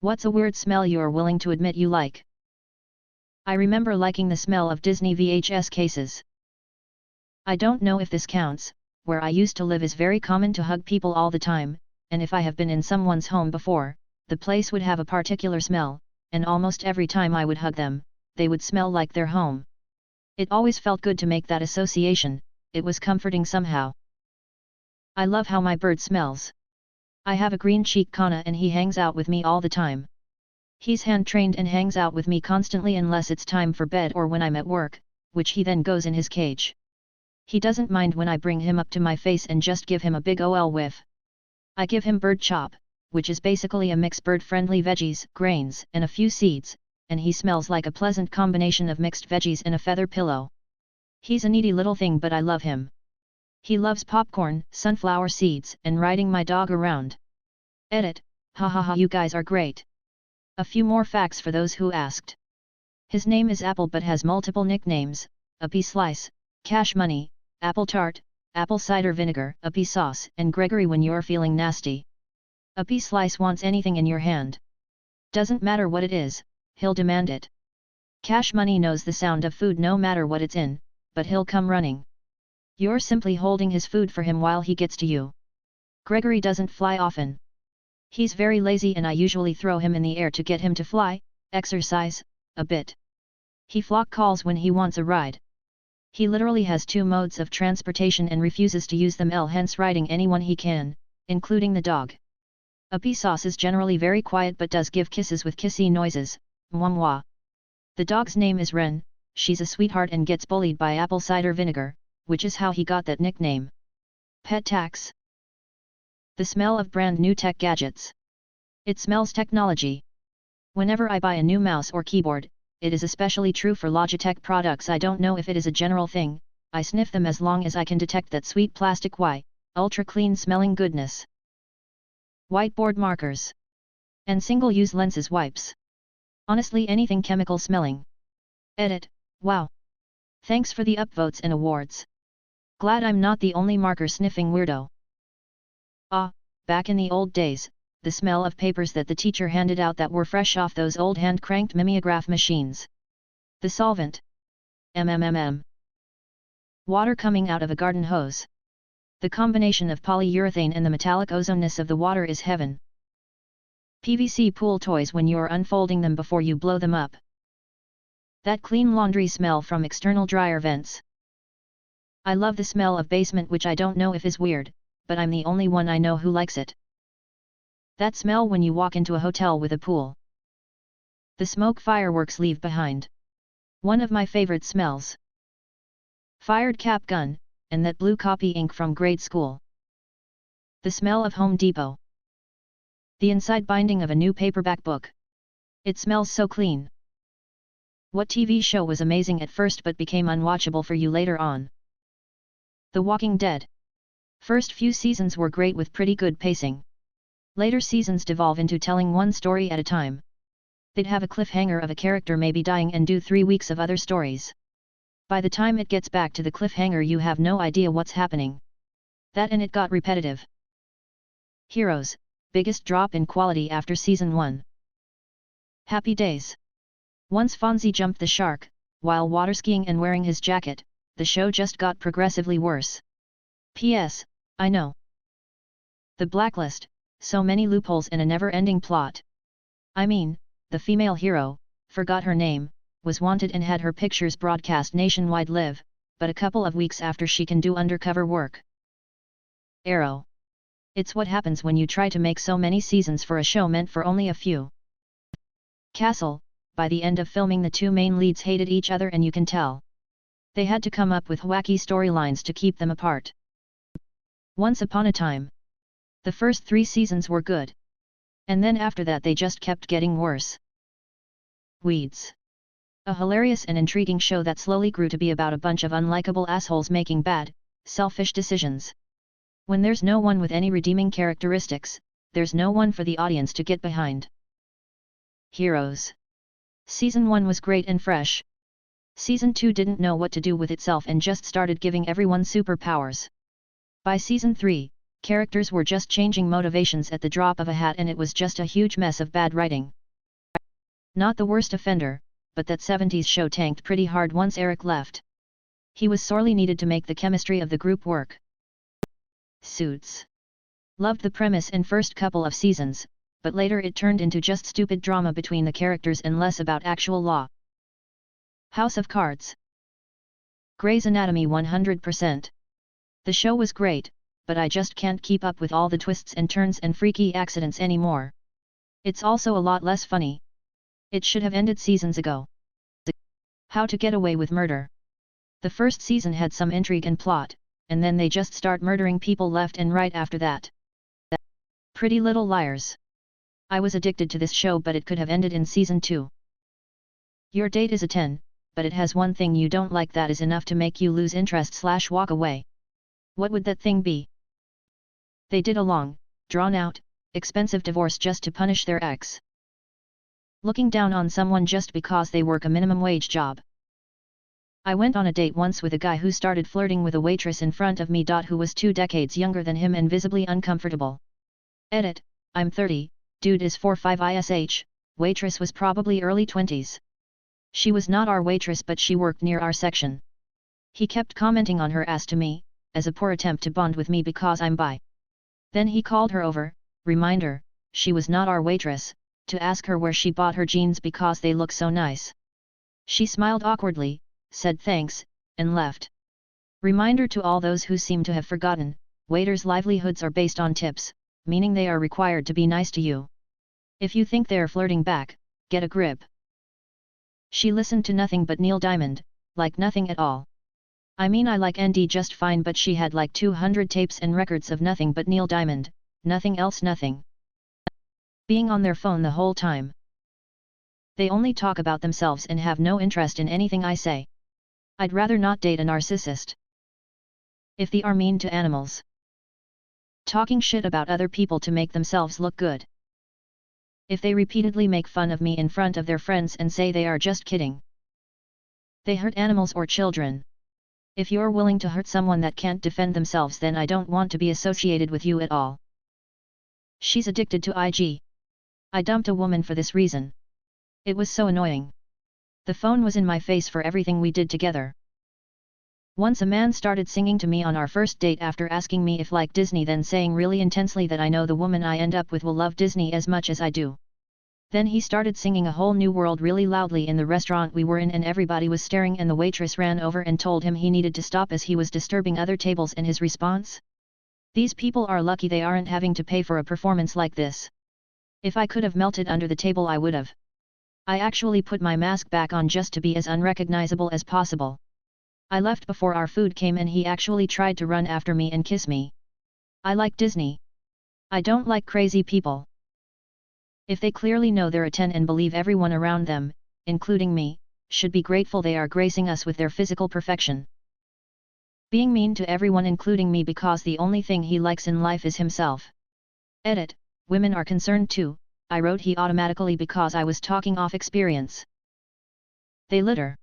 What's a weird smell you're willing to admit you like? I remember liking the smell of Disney VHS cases. I don't know if this counts. Where I used to live is very common to hug people all the time, and if I have been in someone's home before, the place would have a particular smell, and almost every time I would hug them, they would smell like their home. It always felt good to make that association, it was comforting somehow. I love how my bird smells. I have a green cheek Kana and he hangs out with me all the time. He's hand-trained and hangs out with me constantly unless it's time for bed or when I'm at work, which he then goes in his cage. He doesn't mind when I bring him up to my face and just give him a big ol' whiff. I give him bird chop, which is basically a mix bird-friendly veggies, grains, and a few seeds, and he smells like a pleasant combination of mixed veggies and a feather pillow. He's a needy little thing but I love him. He loves popcorn, sunflower seeds, and riding my dog around. Edit, hahaha you guys are great. A few more facts for those who asked. His name is Apple but has multiple nicknames, Appy Slice, Cash Money, Apple Tart, Apple Cider Vinegar, Appy Sauce, and Gregory when you're feeling nasty. Appy Slice wants anything in your hand. Doesn't matter what it is, he'll demand it. Cash Money knows the sound of food no matter what it's in, but he'll come running. You're simply holding his food for him while he gets to you. Gregory doesn't fly often. He's very lazy and I usually throw him in the air to get him to fly, exercise, a bit. He flock calls when he wants a ride. He literally has 2 modes of transportation and refuses to use them hence riding anyone he can, including the dog. Appy Sauce is generally very quiet but does give kisses with kissy noises, mwah. The dog's name is Ren, she's a sweetheart and gets bullied by Apple Cider Vinegar, which is how he got that nickname. Pet tax. The smell of brand new tech gadgets. It smells technology. Whenever I buy a new mouse or keyboard, it is especially true for Logitech products. I don't know if it is a general thing, I sniff them as long as I can detect that sweet plastic ultra clean smelling goodness. Whiteboard markers. And single-use lenses wipes. Honestly anything chemical smelling. Edit, wow. Thanks for the upvotes and awards. Glad I'm not the only marker sniffing weirdo. Back in the old days, the smell of papers that the teacher handed out that were fresh off those old hand-cranked mimeograph machines. The solvent. Water coming out of a garden hose. The combination of polyurethane and the metallic ozoneness of the water is heaven. PVC pool toys when you're unfolding them before you blow them up. That clean laundry smell from external dryer vents. I love the smell of basement, which I don't know if is weird, but I'm the only one I know who likes it. That smell when you walk into a hotel with a pool. The smoke fireworks leave behind. One of my favorite smells. Fired cap gun, and that blue copy ink from grade school. The smell of Home Depot. The inside binding of a new paperback book. It smells so clean. What TV show was amazing at first but became unwatchable for you later on? The Walking Dead. First few seasons were great with pretty good pacing. Later seasons devolve into telling one story at a time. They'd have a cliffhanger of a character maybe dying and do 3 weeks of other stories. By the time it gets back to the cliffhanger you have no idea what's happening. That and it got repetitive. Heroes, biggest drop in quality after season 1. Happy Days. Once Fonzie jumped the shark, while waterskiing and wearing his jacket, the show just got progressively worse. P.S. I know. The Blacklist, so many loopholes and a never-ending plot. I mean, the female hero, forgot her name, was wanted and had her pictures broadcast nationwide live, but a couple of weeks after she can do undercover work. Arrow. It's what happens when you try to make so many seasons for a show meant for only a few. Castle. By the end of filming the 2 main leads hated each other and you can tell. They had to come up with wacky storylines to keep them apart. Once Upon a Time. The first 3 seasons were good. And then after that they just kept getting worse. Weeds. A hilarious and intriguing show that slowly grew to be about a bunch of unlikable assholes making bad, selfish decisions. When there's no one with any redeeming characteristics, there's no one for the audience to get behind. Heroes. Season 1 was great and fresh. Season 2 didn't know what to do with itself and just started giving everyone superpowers. By season 3, Characters were just changing motivations at the drop of a hat and it was just a huge mess of bad writing. Not the worst offender, but that 70s show tanked pretty hard once Eric left. He was sorely needed to make the chemistry of the group work. Suits. Loved the premise in first couple of seasons, but later it turned into just stupid drama between the characters and less about actual law. House of Cards. Grey's Anatomy 100%. The show was great, but I just can't keep up with all the twists and turns and freaky accidents anymore. It's also a lot less funny. It should have ended seasons ago. How to Get Away with Murder. The first season had some intrigue and plot, and then they just start murdering people left and right after that. Pretty Little Liars. I was addicted to this show, but it could have ended in season 2. Your Date is a 10, but it has one thing you don't like that is enough to make you lose interest/walk away. What would that thing be? They did a long, drawn-out, expensive divorce just to punish their ex. Looking down on someone just because they work a minimum wage job. I went on a date once with a guy who started flirting with a waitress in front of me. Who was 2 decades younger than him and visibly uncomfortable. Edit, I'm 30, dude is 45 ish, waitress was probably early 20s. She was not our waitress but she worked near our section. He kept commenting on her ass to me, as a poor attempt to bond with me because I'm bi. Then he called her over, reminder, she was not our waitress, to ask her where she bought her jeans because they look so nice. She smiled awkwardly, said thanks, and left. Reminder to all those who seem to have forgotten, waiters' livelihoods are based on tips, meaning they are required to be nice to you. If you think they're flirting back, get a grip. She listened to nothing but Neil Diamond, like nothing at all. I mean I like ND just fine but she had like 200 tapes and records of nothing but Neil Diamond, nothing else nothing. Being on their phone the whole time. They only talk about themselves and have no interest in anything I say. I'd rather not date a narcissist. If they are mean to animals. Talking shit about other people to make themselves look good. If they repeatedly make fun of me in front of their friends and say they are just kidding. They hurt animals or children. If you're willing to hurt someone that can't defend themselves then I don't want to be associated with you at all. She's addicted to IG. I dumped a woman for this reason. It was so annoying. The phone was in my face for everything we did together. Once a man started singing to me on our first date after asking me if like Disney, then saying really intensely that I know the woman I end up with will love Disney as much as I do. Then he started singing A Whole New World really loudly in the restaurant we were in and everybody was staring and the waitress ran over and told him he needed to stop as he was disturbing other tables. And his response? These people are lucky they aren't having to pay for a performance like this. If I could have melted under the table I would have. I actually put my mask back on just to be as unrecognizable as possible. I left before our food came and he actually tried to run after me and kiss me. I like Disney. I don't like crazy people. If they clearly know they're a 10 and believe everyone around them, including me, should be grateful they are gracing us with their physical perfection. Being mean to everyone including me because the only thing he likes in life is himself. Edit, women are concerned too, I wrote he automatically because I was talking off experience. They litter.